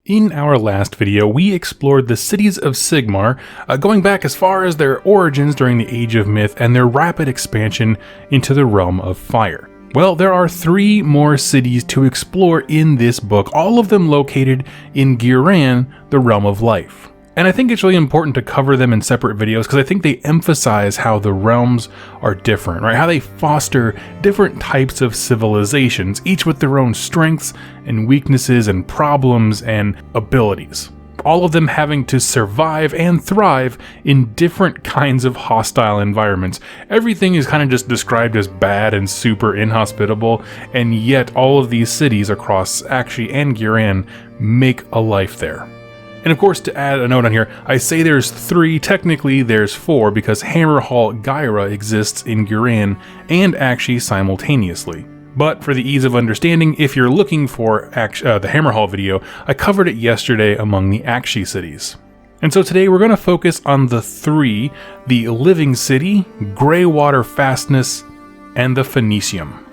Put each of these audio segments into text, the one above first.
In our last video, we explored the cities of Sigmar, going back as far as their origins during the Age of Myth and their rapid expansion into the realm of fire. Well, there are 3 more cities to explore in this book, all of them located in Ghyran, the realm of life. And I think it's really important to cover them in separate videos because I think they emphasize how the realms are different, right? How they foster different types of civilizations, each with their own strengths and weaknesses and problems and abilities. All of them having to survive and thrive in different kinds of hostile environments. Everything is kind of just described as bad and super inhospitable, and yet all of these cities across Akshi and Ghyran make a life there. And of course, to add a note on here, I say there's 3, technically there's 4, because Hammerhal Ghyran exists in Ghyran and Akshi simultaneously. But for the ease of understanding, if you're looking for the Hammerhal video, I covered it yesterday among the Akshi cities. And so today we're going to focus on the 3, the Living City, Greywater Fastness, and the Phoenician.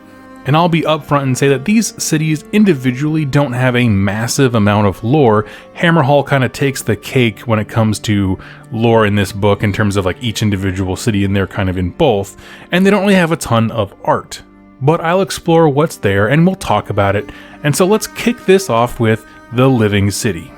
And I'll be upfront and say that these cities individually don't have a massive amount of lore. Hammerhal kind of takes the cake when it comes to lore in this book in terms of like each individual city, and they're kind of in both. And they don't really have a ton of art. But I'll explore what's there and we'll talk about it. And so let's kick this off with the Living City.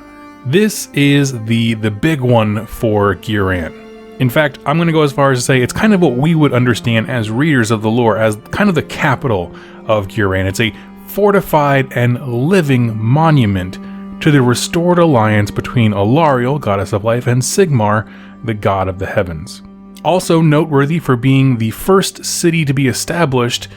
This is the big one for Ghyran. In fact, I'm going to go as far as to say it's kind of what we would understand as readers of the lore as kind of the capital of Ghyran. It's a fortified and living monument to the restored alliance between Alariel, goddess of life, and Sigmar, the god of the heavens. Also noteworthy for being the first city to be established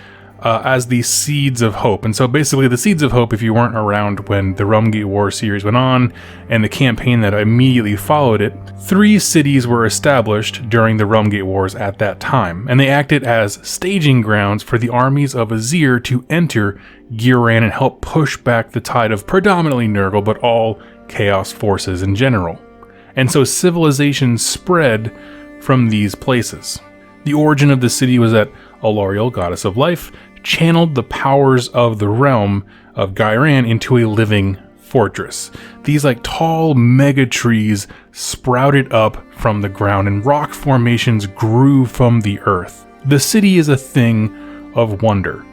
as the Seeds of Hope. And so basically the Seeds of Hope, if you weren't around when the Realmgate War series went on and the campaign that immediately followed it, 3 cities were established during the Realmgate Wars at that time, and they acted as staging grounds for the armies of Azir to enter Ghyran and help push back the tide of predominantly Nurgle, but all Chaos forces in general. And so civilization spread from these places. The origin of the city was that Alariel, goddess of life, channeled the powers of the realm of Ghyran into a living fortress. These like tall mega trees sprouted up from the ground and rock formations grew from the earth. The city is a thing of wonder.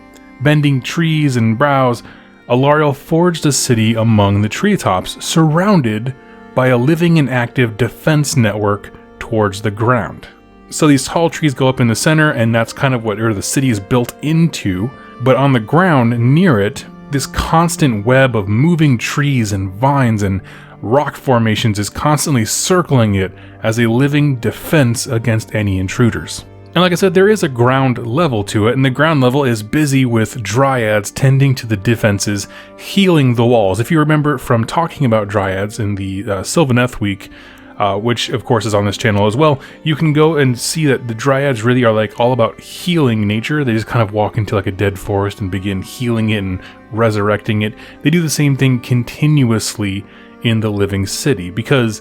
Bending trees and boughs, Alariel forged a city among the treetops, surrounded by a living and active defense network towards the ground. So these tall trees go up in the center, and that's kind of what the city is built into. But on the ground near it, this constant web of moving trees and vines and rock formations is constantly circling it as a living defense against any intruders. And like I said, there is a ground level to it, and the ground level is busy with dryads tending to the defenses, healing the walls. If you remember from talking about dryads in the Sylvaneth week, which of course is on this channel as well, you can go and see that the dryads really are like all about healing nature. They just kind of walk into like a dead forest and begin healing it and resurrecting it. They do the same thing continuously in the Living City, because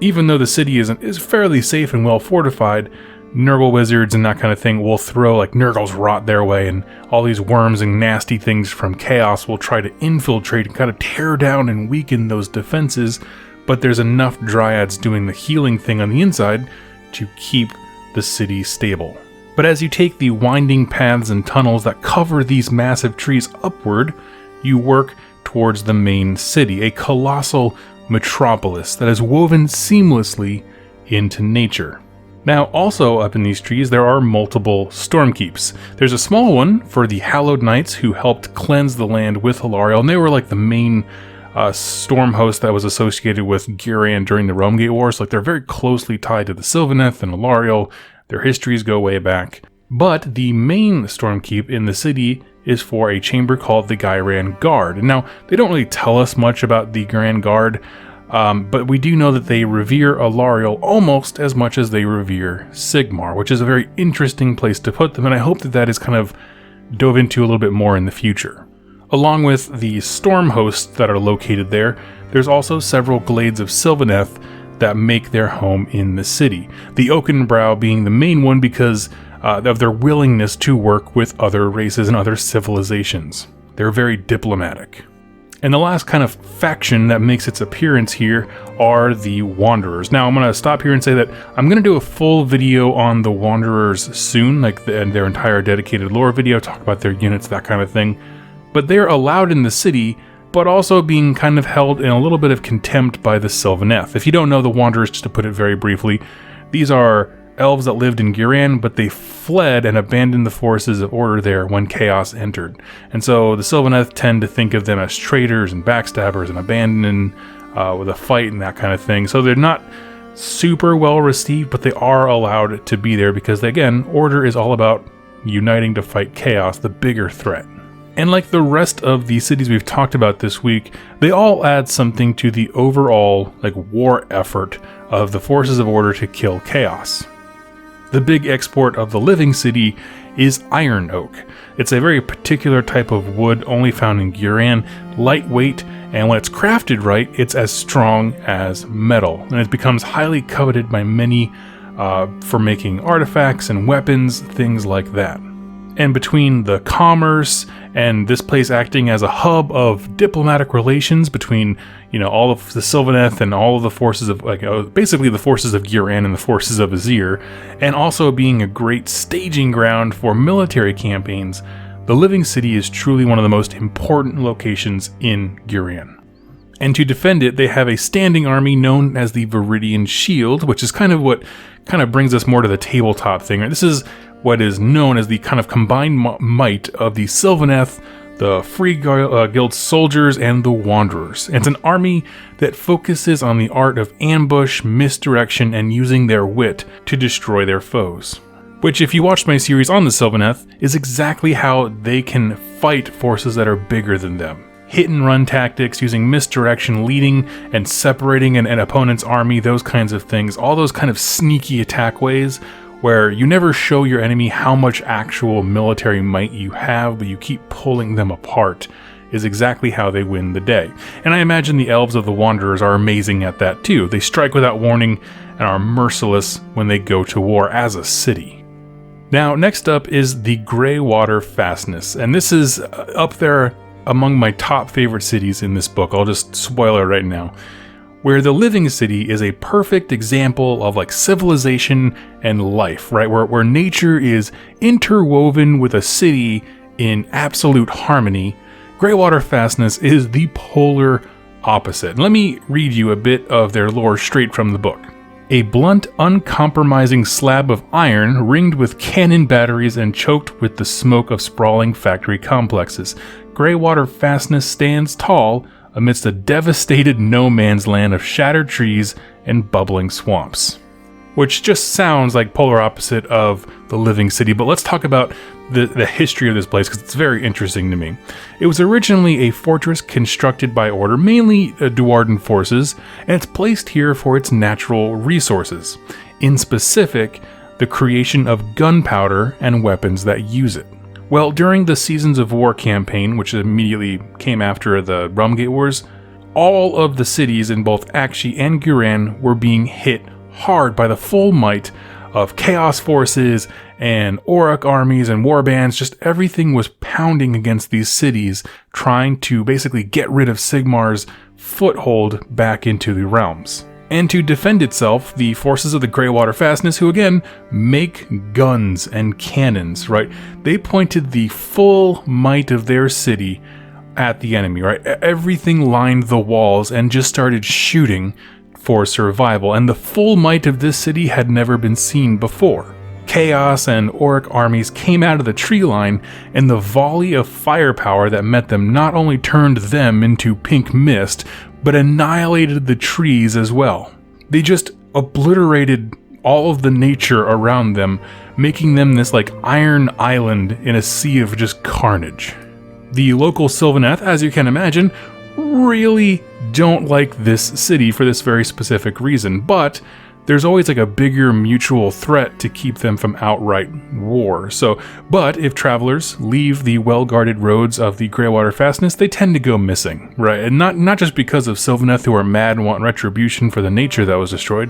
even though the city is fairly safe and well fortified, Nurgle wizards and that kind of thing will throw like Nurgle's rot their way, and all these worms and nasty things from Chaos will try to infiltrate and kind of tear down and weaken those defenses. But there's enough dryads doing the healing thing on the inside to keep the city stable. But as you take the winding paths and tunnels that cover these massive trees upward, you work towards the main city, a colossal metropolis that is woven seamlessly into nature. Now, also up in these trees, there are multiple stormkeeps. There's a small one for the Hallowed Knights who helped cleanse the land with Alariel, and they were like the main storm host that was associated with Ghyran during the Realmgate Wars. Like they're very closely tied to the Sylvaneth and Alariel. Their histories go way back. But the main Stormkeep in the city is for a chamber called the Ghyran Guard. And now, they don't really tell us much about the Ghyran Guard, but we do know that they revere Alariel almost as much as they revere Sigmar, which is a very interesting place to put them, and I hope that that is kind of dove into a little bit more in the future. Along with the storm hosts that are located there, there's also several glades of Sylvaneth that make their home in the city. The Oakenbrow being the main one because of their willingness to work with other races and other civilizations. They're very diplomatic. And the last kind of faction that makes its appearance here are the Wanderers. Now, I'm going to stop here and say that I'm going to do a full video on the Wanderers soon, like their entire dedicated lore video, talk about their units, that kind of thing. But they're allowed in the city, but also being kind of held in a little bit of contempt by the Sylvaneth. If you don't know the Wanderers, just to put it very briefly, these are elves that lived in Ghyran, but they fled and abandoned the forces of order there when chaos entered. And so the Sylvaneth tend to think of them as traitors and backstabbers and abandoning with a fight and that kind of thing. So they're not super well received, but they are allowed to be there because, again, order is all about uniting to fight chaos, the bigger threat. And like the rest of the cities we've talked about this week, they all add something to the overall war effort of the forces of order to kill chaos. The big export of the living city is iron oak. It's a very particular type of wood only found in Ghyran, lightweight, and when it's crafted right, it's as strong as metal. And it becomes highly coveted by many for making artifacts and weapons, things like that. And between the commerce and this place acting as a hub of diplomatic relations between, all of the Sylvaneth and all of the forces of, basically the forces of Ghyran and the forces of Azir, and also being a great staging ground for military campaigns, the Living City is truly one of the most important locations in Ghyran. And to defend it, they have a standing army known as the Viridian Shield, which is kind of what brings us more to the tabletop thing. Right? This is what is known as the kind of combined might of the Sylvaneth, the Free Guild soldiers, and the Wanderers. It's an army that focuses on the art of ambush, misdirection, and using their wit to destroy their foes. Which, if you watched my series on the Sylvaneth, is exactly how they can fight forces that are bigger than them. Hit and run tactics, using misdirection, leading and separating an opponent's army, those kinds of things, all those kind of sneaky attack ways where you never show your enemy how much actual military might you have, but you keep pulling them apart, is exactly how they win the day. And I imagine the elves of the Wanderers are amazing at that too. They strike without warning and are merciless when they go to war as a city. Now, next up is the Greywater Fastness, and this is up there among my top favorite cities in this book. I'll just spoil it right now. Where the Living City is a perfect example of civilization and life, right? Where nature is interwoven with a city in absolute harmony. Greywater Fastness is the polar opposite. Let me read you a bit of their lore straight from the book. A blunt, uncompromising slab of iron ringed with cannon batteries and choked with the smoke of sprawling factory complexes. Greywater Fastness stands tall amidst a devastated no-man's land of shattered trees and bubbling swamps. Which just sounds like polar opposite of the Living City, but let's talk about the history of this place, because it's very interesting to me. It was originally a fortress constructed by order, mainly Duardan forces, and it's placed here for its natural resources. In specific, the creation of gunpowder and weapons that use it. Well, during the Seasons of War campaign, which immediately came after the Realmgate Wars, all of the cities in both Akshi and Ghyran were being hit hard by the full might of Chaos forces and Orruk armies and warbands. Just everything was pounding against these cities, trying to basically get rid of Sigmar's foothold back into the realms. And to defend itself, the forces of the Greywater Fastness, who again make guns and cannons, right? They pointed the full might of their city at the enemy, right? Everything lined the walls and just started shooting for survival. And the full might of this city had never been seen before. Chaos and Orruk armies came out of the tree line, and the volley of firepower that met them not only turned them into pink mist, but annihilated the trees as well. They just obliterated all of the nature around them, making them this iron island in a sea of just carnage. The local Sylvaneth, as you can imagine, really don't like this city for this very specific reason, but there's always a bigger mutual threat to keep them from outright war. But if travelers leave the well-guarded roads of the Greywater Fastness, they tend to go missing, right? And not just because of Sylvaneth who are mad and want retribution for the nature that was destroyed,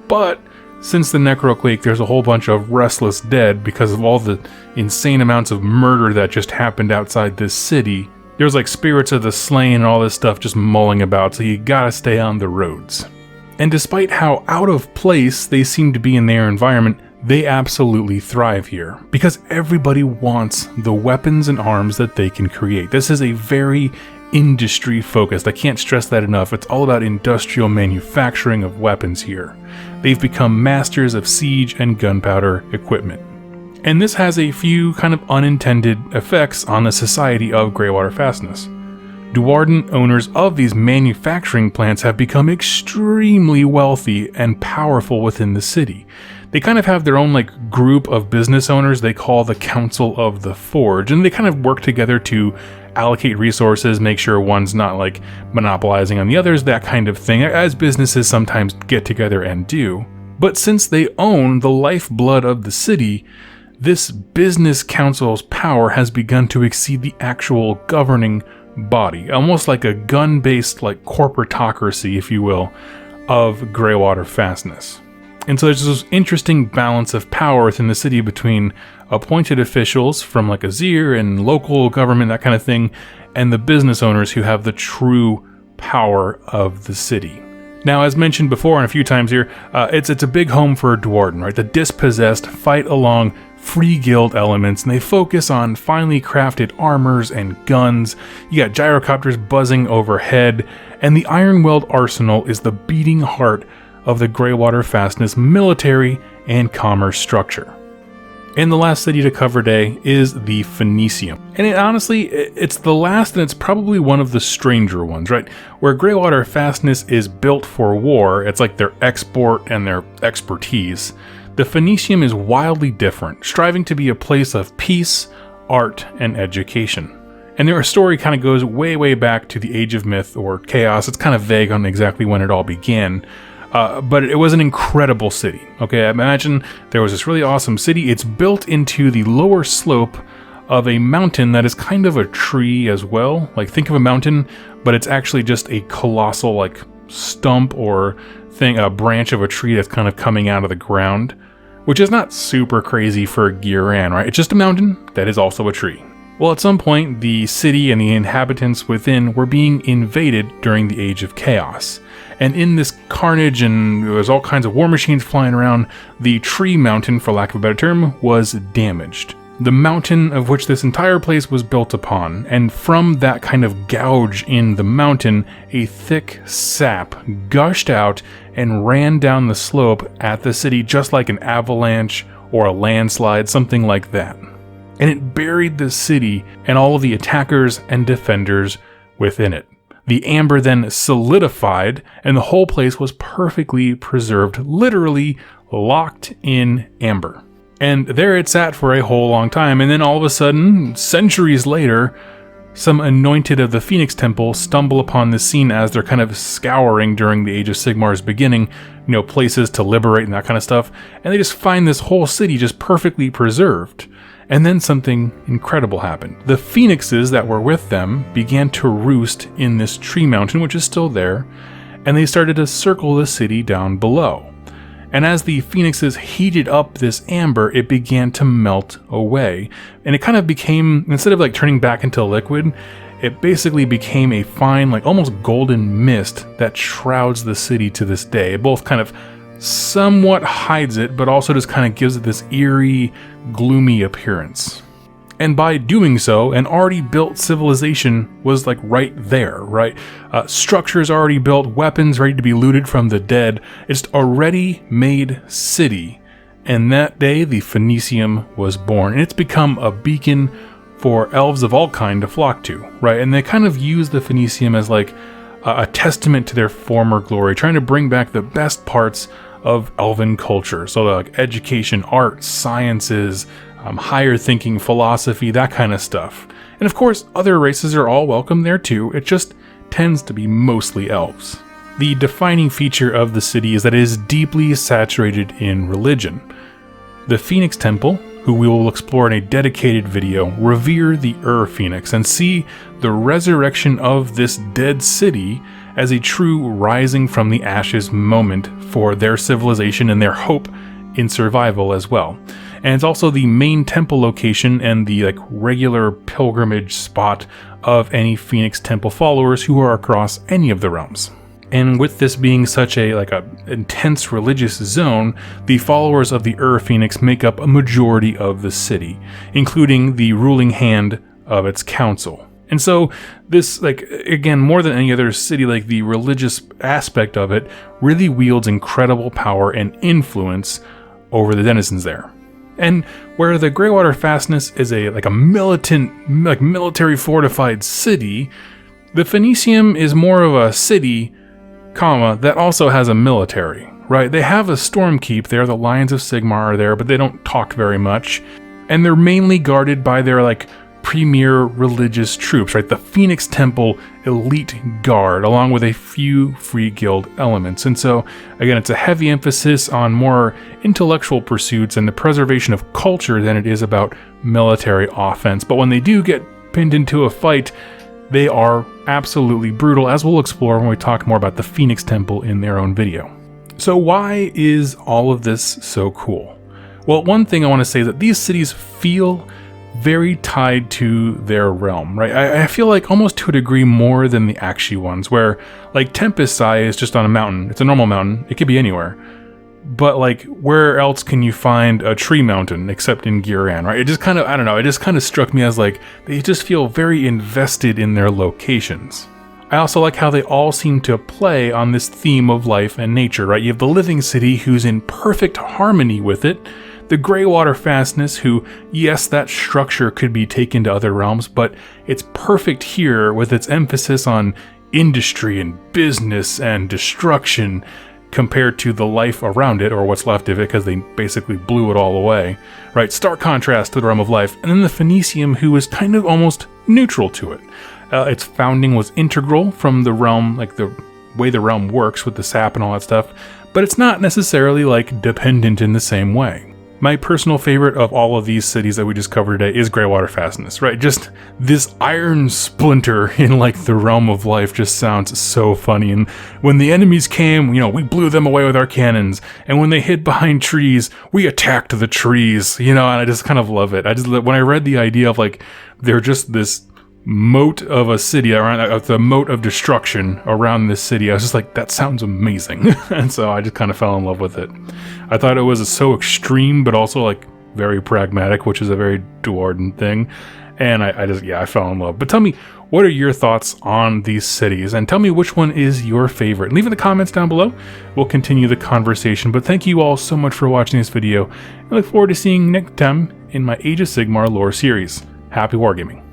but since the Necroquake, there's a whole bunch of restless dead because of all the insane amounts of murder that just happened outside this city. There's like spirits of the slain and all this stuff just mulling about, so you gotta stay on the roads. And despite how out of place they seem to be in their environment, they absolutely thrive here, because everybody wants the weapons and arms that they can create. This is a very industry focused. I can't stress that enough. It's all about industrial manufacturing of weapons here. They've become masters of siege and gunpowder equipment. And this has a few kind of unintended effects on the society of Greywater Fastness. Duarden owners of these manufacturing plants have become extremely wealthy and powerful within the city. They kind of have their own like group of business owners they call the Council of the Forge, and they kind of work together to allocate resources, make sure one's not like monopolizing on the others, that kind of thing, as businesses sometimes get together and do. But since they own the lifeblood of the city, this business council's power has begun to exceed the actual governing body, almost like a gun-based like corporatocracy, if you will, of Greywater Fastness. And so there's this interesting balance of power within the city between appointed officials from like Azir and local government, that kind of thing, and the business owners who have the true power of the city. Now, as mentioned before and a few times here, it's a big home for Duarden, right? The dispossessed fight along free guild elements, and they focus on finely crafted armors and guns. You got gyrocopters buzzing overhead, and the Ironweld arsenal is the beating heart of the Greywater Fastness military and commerce structure. And the last city to cover today is the Phoenicium. And it's the last, and it's probably one of the stranger ones, right? Where Greywater Fastness is built for war, it's like their export and their expertise. The Phoenicium is wildly different, striving to be a place of peace, art, and education. And their story kind of goes way, way back to the Age of Myth or Chaos. It's kind of vague on exactly when it all began. But it was an incredible city. Okay, imagine there was this really awesome city. It's built into the lower slope of a mountain that is kind of a tree as well. Like, think of a mountain, but it's actually just a colossal like stump or thing, a branch of a tree that's kind of coming out of the ground, which is not super crazy for Ghyran, right? It's just a mountain that is also a tree. Well, at some point, the city and the inhabitants within were being invaded during the Age of Chaos. And in this carnage, and there was all kinds of war machines flying around, the tree mountain, for lack of a better term, was damaged. The mountain of which this entire place was built upon, and from that kind of gouge in the mountain, a thick sap gushed out and ran down the slope at the city just like an avalanche or a landslide, something like that. And it buried the city and all of the attackers and defenders within it. The amber then solidified, and the whole place was perfectly preserved, literally locked in amber. And there it sat for a whole long time, and then all of a sudden, centuries later, some anointed of the Phoenix Temple stumble upon the scene as they're kind of scouring during the Age of Sigmar's beginning, places to liberate and that kind of stuff, and they just find this whole city just perfectly preserved. And then something incredible happened. The phoenixes that were with them began to roost in this tree mountain, which is still there, and they started to circle the city down below. And as the phoenixes heated up this amber, it began to melt away. And it kind of became, instead of like turning back into liquid, it basically became a fine, like almost golden mist that shrouds the city to this day. It both kind of somewhat hides it, but also just kind of gives it this eerie, gloomy appearance. And by doing so, an already built civilization was like right there, right? Structures already built, weapons ready to be looted from the dead. It's a ready-made city. And that day, the Phoenicium was born. And it's become a beacon for elves of all kind to flock to, right? And they kind of use the Phoenicium as like a testament to their former glory, trying to bring back the best parts of elven culture. So like education, art, sciences, higher thinking, philosophy, that kind of stuff. And of course, other races are all welcome there too. It just tends to be mostly elves. The defining feature of the city is that it is deeply saturated in religion. The Phoenix Temple, who we will explore in a dedicated video, revere the Phoenix and see the resurrection of this dead city as a true rising from the ashes moment for their civilization and their hope in survival as well. and it's also the main temple location and the like regular pilgrimage spot of any Phoenix Temple followers who are across any of the realms. And with this being such a intense religious zone, the followers of the Phoenix make up a majority of the city, including the ruling hand of its council. And so this, like, again, more than any other city, like the religious aspect of it really wields incredible power and influence over the denizens there. And where the Greywater Fastness is a militant, military fortified city, the Phoenicium is more of a city, that also has a military, right? They have a storm keep there, the Lions of Sigmar are there, but they don't talk very much. And they're mainly guarded by their premier religious troops, right? The Phoenix Temple Elite Guard, along with a few Free Guild elements. And so, again, it's a heavy emphasis on more intellectual pursuits and the preservation of culture than it is about military offense. But when they do get pinned into a fight, they are absolutely brutal, as we'll explore when we talk more about the Phoenix Temple in their own video. So why is all of this so cool? Well, one thing I want to say is that these cities feel very tied to their realm, right? I feel like almost to a degree more than the Akshi ones, where like Tempest Eye is just on a mountain. It's a normal mountain. It could be anywhere. But like, where else can you find a tree mountain except in Ghyran, right? It just kind of, I don't know, it just kind of struck me as like, they just feel very invested in their locations. I also like how they all seem to play on this theme of life and nature, right? You have the living city who's in perfect harmony with it, the Greywater Fastness who, yes, that structure could be taken to other realms, but it's perfect here with its emphasis on industry and business and destruction, compared to the life around it, or what's left of it, because they basically blew it all away, right? Stark contrast to the realm of life. And then the Phoenicium, who is kind of almost neutral to it. Its founding was integral from the realm, like the way the realm works with the sap and all that stuff, but it's not necessarily like dependent in the same way. My personal favorite of all of these cities that we just covered today is Greywater Fastness, right? Just this iron splinter in like the realm of life just sounds so funny. And when the enemies came, we blew them away with our cannons. And when they hid behind trees, we attacked the trees, and I just kind of love it. When I read the idea of like, they're just this moat of a city around, the moat of destruction around this city, I was just like, that sounds amazing. And so I just kind of fell in love with it. I thought it was so extreme, but also like very pragmatic, which is a very Duarden thing. And I fell in love. But tell me, what are your thoughts on these cities? And tell me which one is your favorite. Leave in the comments down below. We'll continue the conversation. But thank you all so much for watching this video. I look forward to seeing you next time in my Age of Sigmar lore series. Happy wargaming.